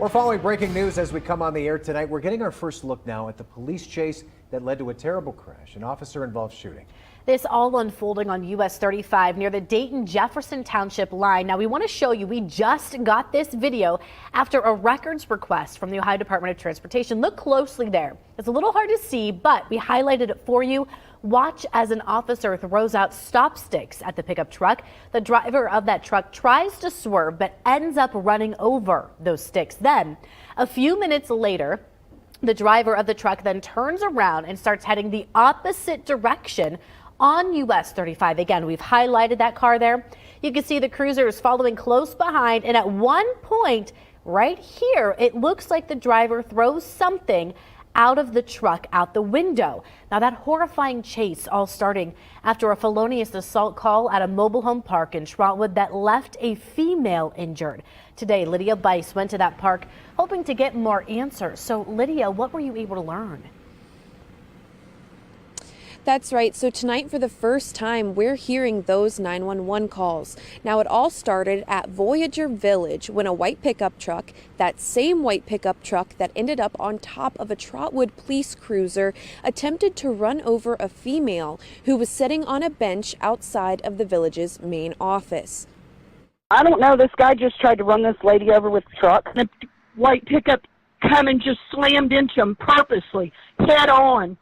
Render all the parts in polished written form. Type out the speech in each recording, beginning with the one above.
We're following breaking news as we come on the air tonight. We're getting our first look now at the police chase that led to a terrible crash, an officer-involved shooting. This all unfolding on US 35 near the Dayton Jefferson Township line. Now we want to show you, we just got this video after a records request from the Ohio Department of Transportation. Look closely there. It's a little hard to see, but we highlighted it for you. Watch as an officer throws out stop sticks at the pickup truck. The driver of that truck tries to swerve, but ends up running over those sticks. Then a few minutes later, the driver of the truck then turns around and starts heading the opposite direction on US 35. Again, we've highlighted that car there. You can see the cruiser is following close behind, and at one point right here, it looks like the driver throws something out of the truck out the window. Now that horrifying chase all starting after a felonious assault call at a mobile home park in Trotwood that left a female injured. Today, Lydia Bice went to that park hoping to get more answers. So Lydia, what were you able to learn? That's right. So tonight, for the first time, we're hearing those 911 calls. Now, it all started at Voyager Village when a white pickup truck, that same white pickup truck that ended up on top of a Trotwood police cruiser, attempted to run over a female who was sitting on a bench outside of the village's main office. I don't know. This guy just tried to run this lady over with the truck. The white pickup come and just slammed into him purposely, head on.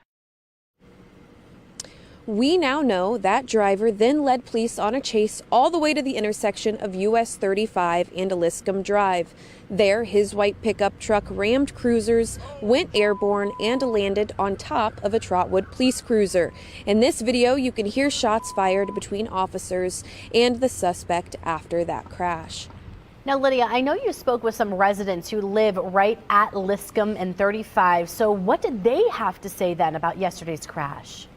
We now know that driver then led police on a chase all the way to the intersection of US 35 and Liscum Drive. There, his white pickup truck rammed cruisers, went airborne, and landed on top of a Trotwood police cruiser. In this video, you can hear shots fired between officers and the suspect after that crash. Now, Lydia, I know you spoke with some residents who live right at Liscum and 35. So what did they have to say then about yesterday's crash?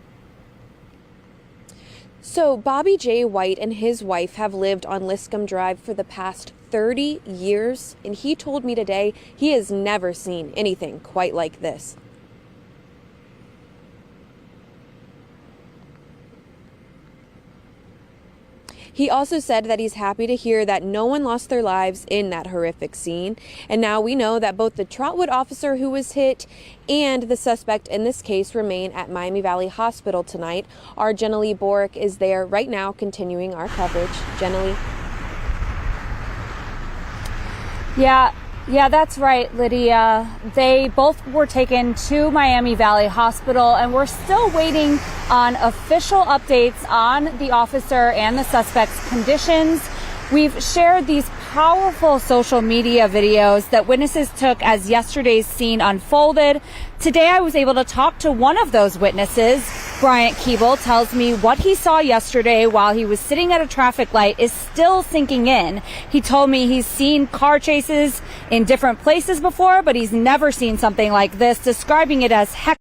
So Bobby J. White and his wife have lived on Liscum Drive for the past 30 years, and he told me today he has never seen anything quite like this. He also said that he's happy to hear that no one lost their lives in that horrific scene. And now we know that both the Trotwood officer who was hit and the suspect in this case remain at Miami Valley Hospital tonight. Our Jenna Lee Borick is there right now continuing our coverage. Jenna Lee. Yeah, that's right, Lydia. They both were taken to Miami Valley Hospital, and we're still waiting on official updates on the officer and the suspect's conditions. We've shared these powerful social media videos that witnesses took as yesterday's scene unfolded. Today, I was able to talk to one of those witnesses. Bryant Keeble tells me what he saw yesterday while he was sitting at a traffic light is still sinking in. He told me he's seen car chases in different places before, but he's never seen something like this, describing it as hectic.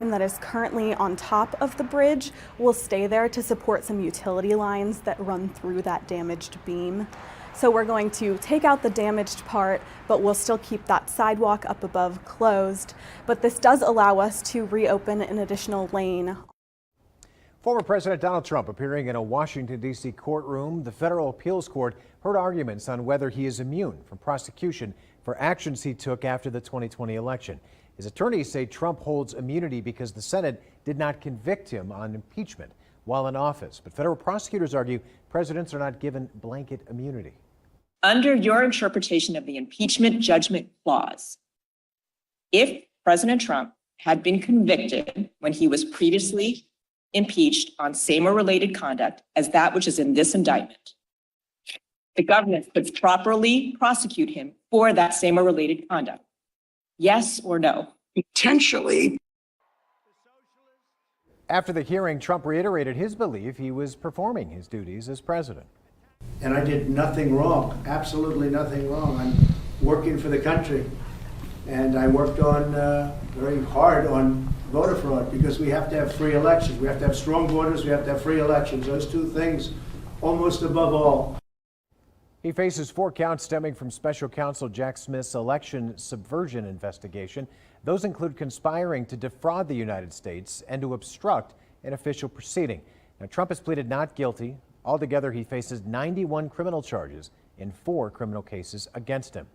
That is currently on top of the bridge will stay there to support some utility lines that run through that damaged beam. So we're going to take out the damaged part, but we'll still keep that sidewalk up above closed. But this does allow us to reopen an additional lane. Former President Donald Trump appearing in a Washington, D.C. courtroom. The federal appeals court heard arguments on whether he is immune from prosecution for actions he took after the 2020 election. His attorneys say Trump holds immunity because the Senate did not convict him on impeachment while in office. But federal prosecutors argue presidents are not given blanket immunity. Under your interpretation of the impeachment judgment clause, if President Trump had been convicted when he was previously impeached on same or related conduct as that which is in this indictment, the government could properly prosecute him for that same or related conduct. Yes or no? Potentially. After the hearing, Trump reiterated his belief he was performing his duties as president. And I did nothing wrong, absolutely nothing wrong. I'm working for the country. And I worked on very hard on voter fraud because we have to have free elections. We have to have strong borders. We have to have free elections. Those two things almost above all. He faces 4 counts stemming from special counsel Jack Smith's election subversion investigation. Those include conspiring to defraud the United States and to obstruct an official proceeding. Now, Trump has pleaded not guilty. Altogether, he faces 91 criminal charges in 4 criminal cases against him.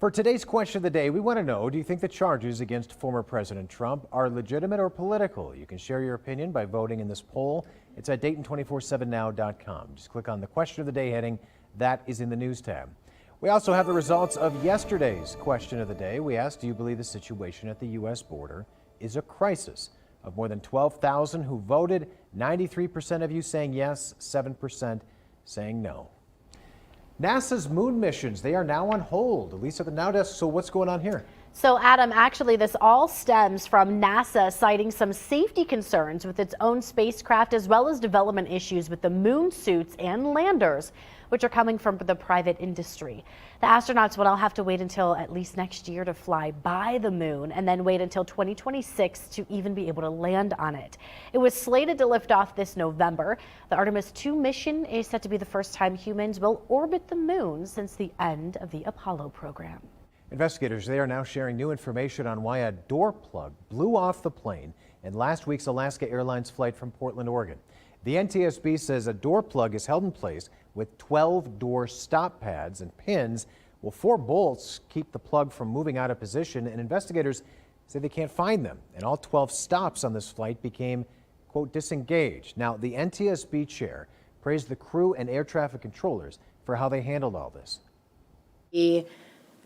For today's question of the day, we want to know, do you think the charges against former President Trump are legitimate or political? You can share your opinion by voting in this poll. It's at Dayton247now.com. Just click on the question of the day heading. That is in the news tab. We also have the results of yesterday's question of the day. We asked, do you believe the situation at the U.S. border is a crisis? Of more than 12,000 who voted, 93% of you saying yes, 7% saying no. NASA's moon missions, they are now on hold. Lisa, the Now Desk, so what's going on here? So, Adam, actually, this all stems from NASA citing some safety concerns with its own spacecraft, as well as development issues with the moon suits and landers, which are coming from the private industry. The astronauts would all have to wait until at least next year to fly by the moon, and then wait until 2026 to even be able to land on it. It was slated to lift off this November. The Artemis 2 mission is set to be the first time humans will orbit the moon since the end of the Apollo program. Investigators, they are now sharing new information on why a door plug blew off the plane in last week's Alaska Airlines flight from Portland, Oregon. The NTSB says a door plug is held in place with 12 door stop pads and pins. Well, 4 bolts keep the plug from moving out of position, and investigators say they can't find them. And all 12 stops on this flight became, quote, disengaged. Now, the NTSB chair praised the crew and air traffic controllers for how they handled all this. The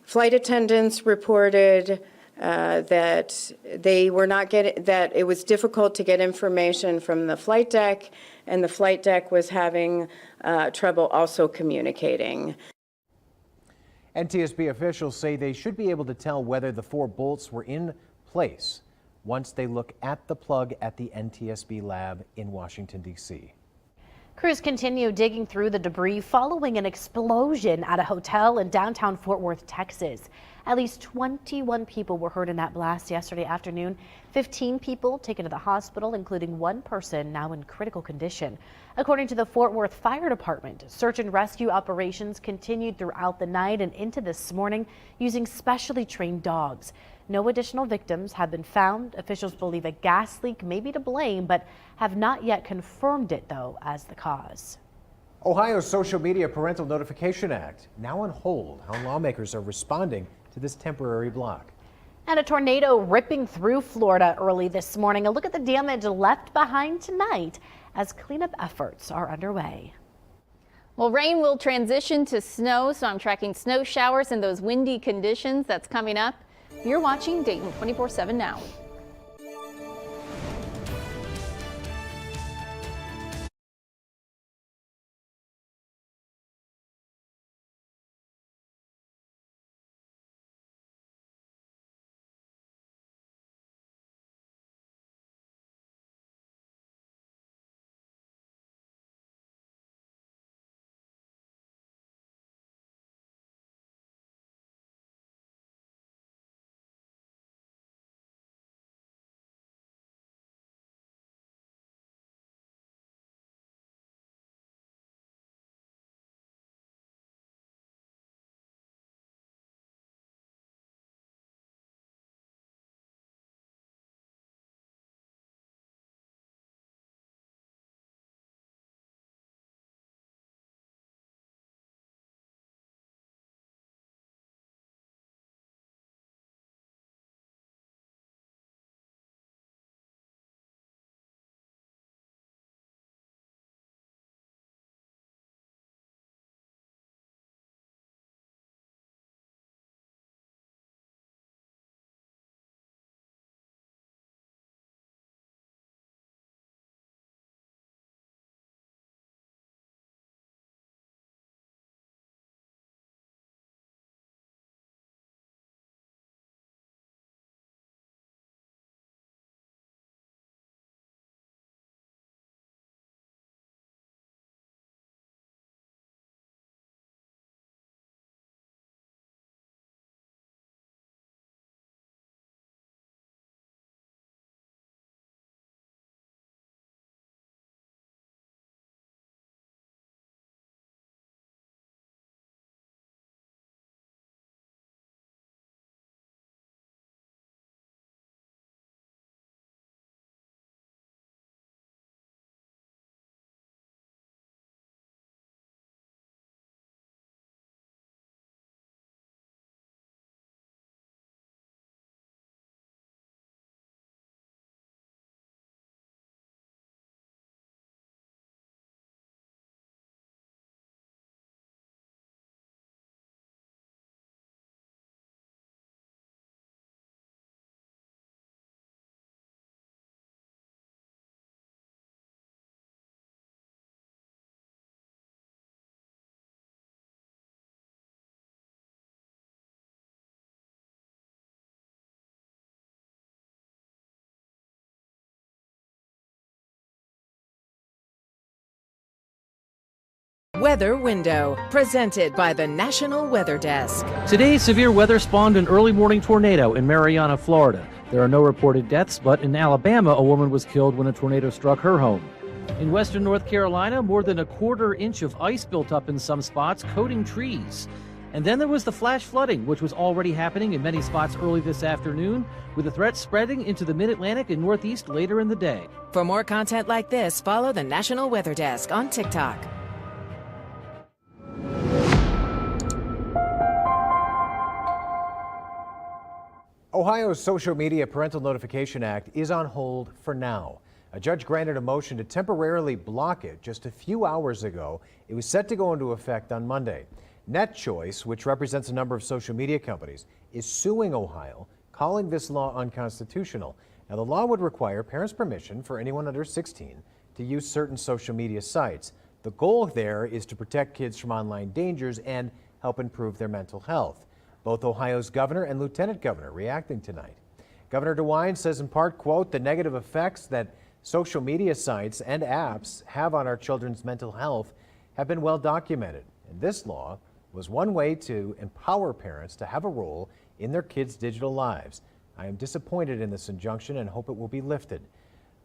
flight attendants reported that they were not getting, that it was difficult to get information from the flight deck, and the flight deck was having trouble also communicating. NTSB officials say they should be able to tell whether the 4 bolts were in place once they look at the plug at the NTSB lab in Washington, D.C. Crews continue digging through the debris following an explosion at a hotel in downtown Fort Worth, Texas. At least 21 people were hurt in that blast yesterday afternoon. 15 people taken to the hospital, including 1 person now in critical condition. According to the Fort Worth Fire Department, search and rescue operations continued throughout the night and into this morning using specially trained dogs. No additional victims have been found. Officials believe a gas leak may be to blame, but have not yet confirmed it, though, as the cause. Ohio's Social Media Parental Notification Act now on hold. How lawmakers are responding to this temporary block. And a tornado ripping through Florida early this morning. A look at the damage left behind tonight as cleanup efforts are underway. Well, rain will transition to snow, so I'm tracking snow showers and those windy conditions that's coming up. You're watching Dayton 24/7 now. Weather Window, presented by the National Weather Desk. Today, severe weather spawned an early morning tornado in Marianna, Florida. There are no reported deaths, but in Alabama, a woman was killed when a tornado struck her home. In western North Carolina, more than a quarter inch of ice built up in some spots, coating trees. And then there was the flash flooding, which was already happening in many spots early this afternoon, with the threat spreading into the mid-Atlantic and Northeast later in the day. For more content like this, follow the National Weather Desk on TikTok. Ohio's Social Media Parental Notification Act is on hold for now. A judge granted a motion to temporarily block it just a few hours ago. It was set to go into effect on Monday. NetChoice, which represents a number of social media companies, is suing Ohio, calling this law unconstitutional. Now, the law would require parents' permission for anyone under 16 to use certain social media sites. The goal there is to protect kids from online dangers and help improve their mental health. Both Ohio's governor and lieutenant governor reacting tonight. Governor DeWine says in part, quote, the negative effects that social media sites and apps have on our children's mental health have been well documented. And this law was one way to empower parents to have a role in their kids' digital lives. I am disappointed in this injunction and hope it will be lifted.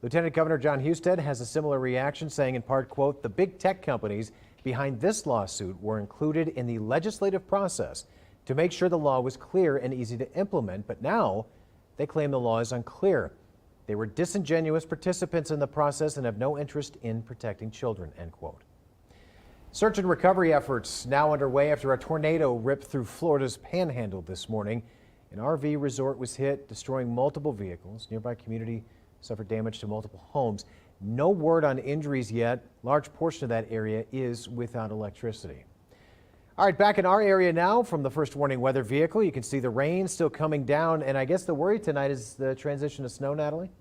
Lieutenant Governor John Husted has a similar reaction, saying in part, quote, the big tech companies behind this lawsuit were included in the legislative process to make sure the law was clear and easy to implement, but now they claim the law is unclear. They were disingenuous participants in the process and have no interest in protecting children, end quote. Search and recovery efforts now underway after a tornado ripped through Florida's Panhandle this morning. An RV resort was hit, destroying multiple vehicles. Nearby community suffered damage to multiple homes. No word on injuries yet. Large portion of that area is without electricity. All right, back in our area now from the first warning weather vehicle. You can see the rain still coming down, and I guess the worry tonight is the transition to snow, Natalie?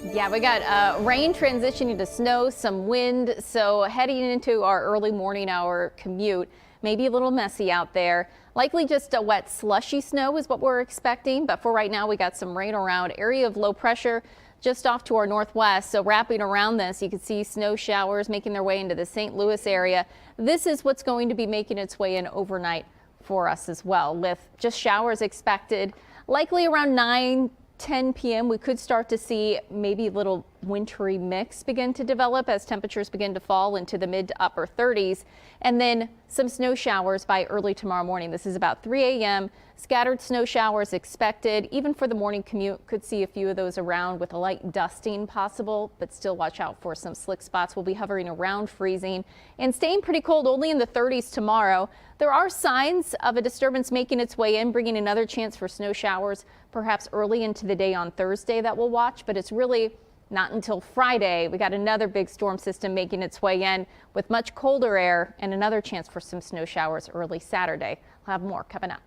Yeah, we got rain transitioning to snow, some wind, so heading into our early morning hour commute, maybe a little messy out there. Likely just a wet, slushy snow is what we're expecting, but for right now we got some rain around. Area of low pressure just off to our northwest, so wrapping around this, you can see snow showers making their way into the St. Louis area. This is what's going to be making its way in overnight for us as well, with just showers expected likely around 9-10 p.m. We could start to see maybe a little wintry mix begin to develop as temperatures begin to fall into the mid to upper 30s, and then some snow showers by early tomorrow morning. This is about 3 a.m. Scattered snow showers expected. Even for the morning commute, could see a few of those around with a light dusting possible, but still watch out for some slick spots. We'll be hovering around freezing and staying pretty cold, only in the 30s tomorrow. There are signs of a disturbance making its way in, bringing another chance for snow showers, perhaps early into the day on Thursday that we'll watch, but it's really not until Friday. We got another big storm system making its way in with much colder air and another chance for some snow showers early Saturday. We'll have more coming up.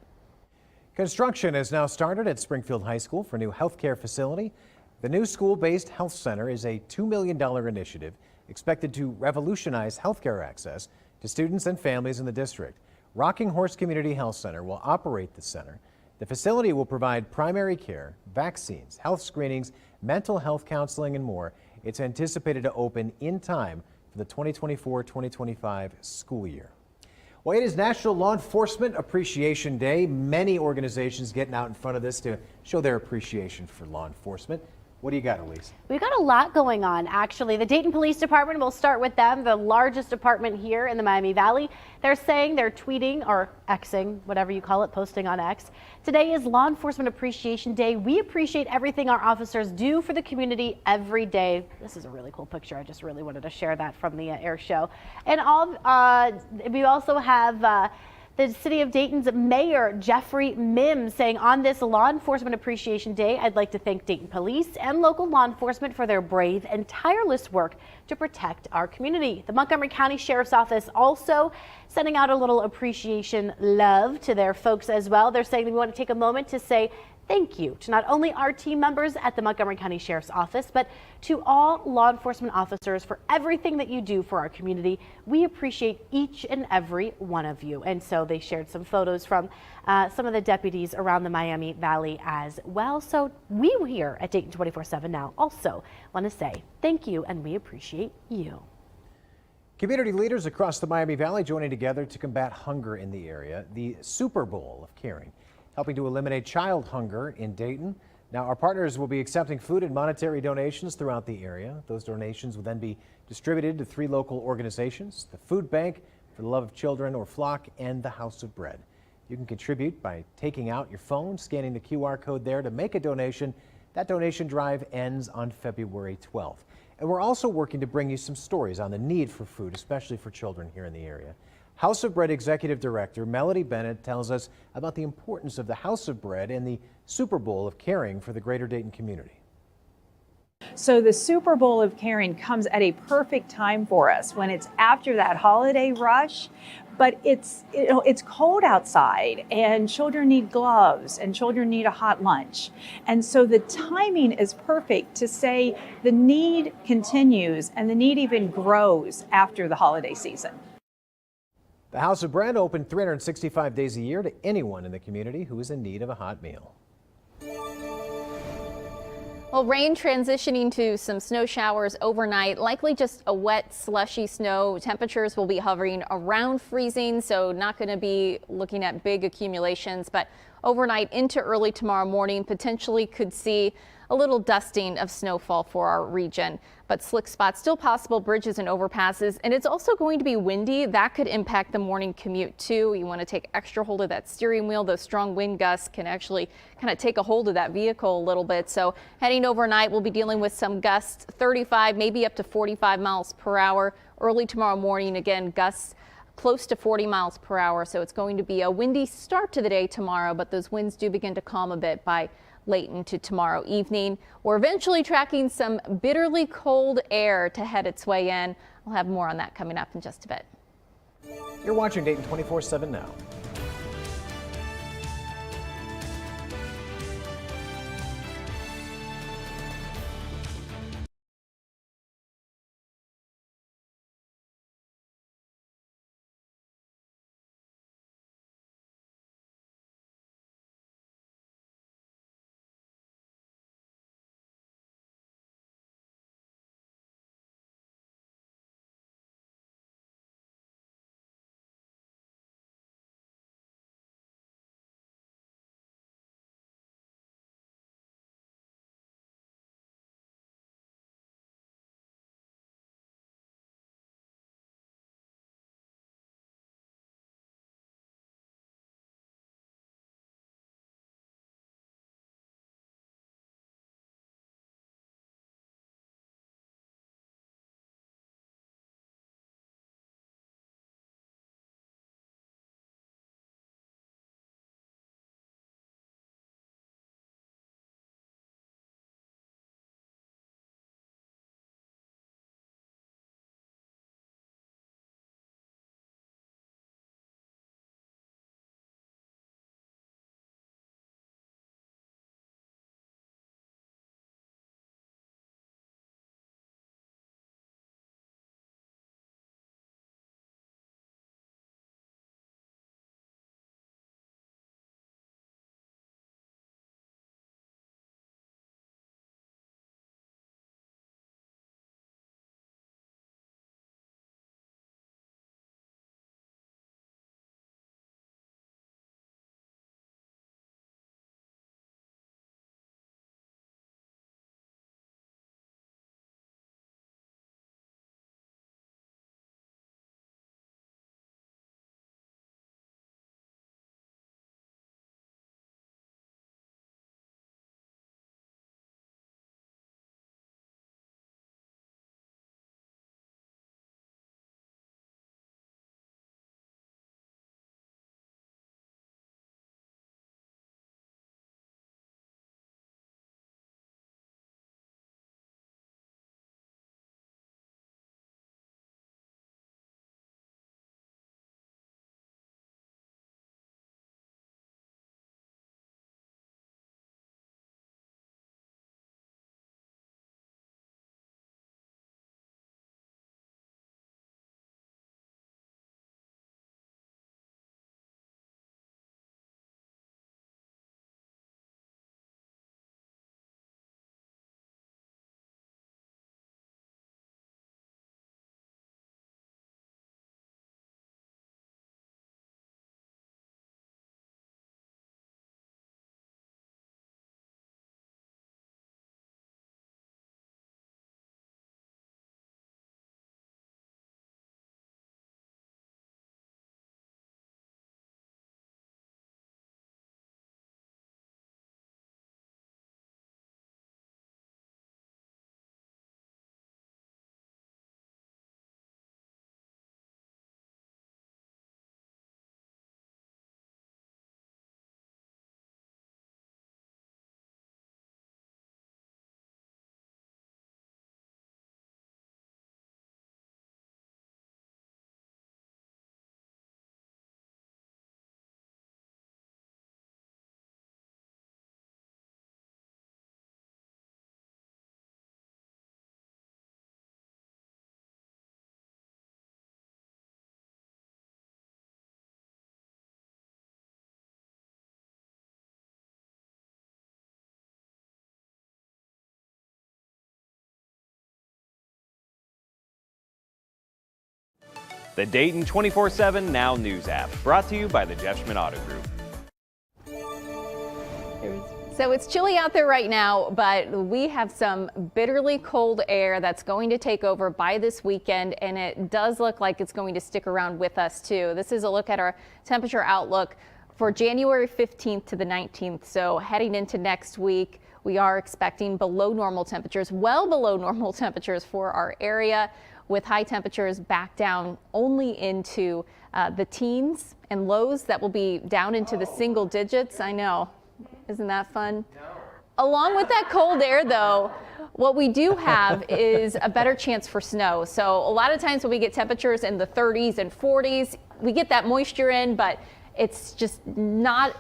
Construction has now started at Springfield High School for a new healthcare facility. The new school-based health center is a $2 million initiative expected to revolutionize healthcare access to students and families in the district. Rocking Horse Community Health Center will operate the center. The facility will provide primary care, vaccines, health screenings, mental health counseling, and more. It's anticipated to open in time for the 2024-2025 school year. Well, it is National Law Enforcement Appreciation Day. Many organizations getting out in front of this to show their appreciation for law enforcement. What do you got, Elise? We've got a lot going on, actually. The Dayton Police Department, we'll start with them, the largest department here in the Miami Valley. They're saying they're tweeting or Xing, whatever you call it, posting on X. Today is Law Enforcement Appreciation Day. We appreciate everything our officers do for the community every day. This is a really cool picture. I just really wanted to share that from the air show. And we also have the City of Dayton's Mayor Jeffrey Mims saying, on this Law Enforcement Appreciation Day, I'd like to thank Dayton Police and local law enforcement for their brave and tireless work to protect our community. The Montgomery County Sheriff's Office also sending out a little appreciation love to their folks as well. They're saying we want to take a moment to say thank you to not only our team members at the Montgomery County Sheriff's Office, but to all law enforcement officers for everything that you do for our community. We appreciate each and every one of you. And so they shared some photos from some of the deputies around the Miami Valley as well. So we here at Dayton 24/7 now also want to say thank you, and we appreciate you. Community leaders across the Miami Valley joining together to combat hunger in the area. The Super Bowl of Caring, helping to eliminate child hunger in Dayton. Now, our partners will be accepting food and monetary donations throughout the area. Those donations will then be distributed to 3 local organizations: the Food Bank, For the Love of Children, or Flock, and the House of Bread. You can contribute by taking out your phone, scanning the QR code there to make a donation. That donation drive ends on February 12th. And we're also working to bring you some stories on the need for food, especially for children here in the area. House of Bread Executive Director Melody Bennett tells us about the importance of the House of Bread and the Super Bowl of Caring for the greater Dayton community. So the Super Bowl of Caring comes at a perfect time for us when it's after that holiday rush, but it's cold outside and children need gloves and children need a hot lunch. And so the timing is perfect to say the need continues and the need even grows after the holiday season. The House of Bread open 365 days a year to anyone in the community who is in need of a hot meal. Well, rain transitioning to some snow showers overnight, likely just a wet, slushy snow. Temperatures will be hovering around freezing, so not going to be looking at big accumulations, but overnight into early tomorrow morning, potentially could see a little dusting of snowfall for our region, but slick spots still possible, bridges and overpasses, and it's also going to be windy. That could impact the morning commute too. You want to take extra hold of that steering wheel. Those strong wind gusts can actually kind of take a hold of that vehicle a little bit. So heading overnight, we'll be dealing with some gusts, 35, maybe up to 45 miles per hour. Early tomorrow morning, again, gusts close to 40 miles per hour. So it's going to be a windy start to the day tomorrow, but those winds do begin to calm a bit by late into tomorrow evening. We're eventually tracking some bitterly cold air to head its way in. We'll have more on that coming up in just a bit. You're watching Dayton 24/7 now. The Dayton 24/7 Now News app, brought to you by the Jeff Schmidt Auto Group. So it's chilly out there right now, but we have some bitterly cold air that's going to take over by this weekend, and it does look like it's going to stick around with us too. This is a look at our temperature outlook for January 15th to the 19th. So heading into next week, we are expecting below normal temperatures, well below normal temperatures for our area, with high temperatures back down only into the teens, and lows that will be down into the single digits. I know. Isn't that fun? No. Along with that cold air, though, what we do have is a better chance for snow. So a lot of times when we get temperatures in the 30s and 40s, we get that moisture in, but it's just not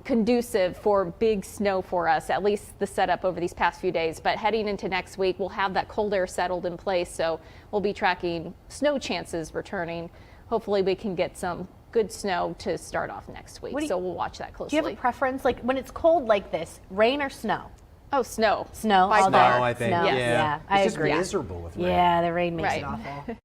conducive for big snow for us, at least the setup over these past few days. But heading into next week, we'll have that cold air settled in place, so we'll be tracking snow chances returning. Hopefully we can get some good snow to start off next week, so we'll watch that closely. Do you have a preference, like when it's cold like this, rain or snow? Oh, snow. Snow. Snow, I think. Snow. Yeah. I It's just agree. miserable with rain. Yeah, the rain makes it Right. awful.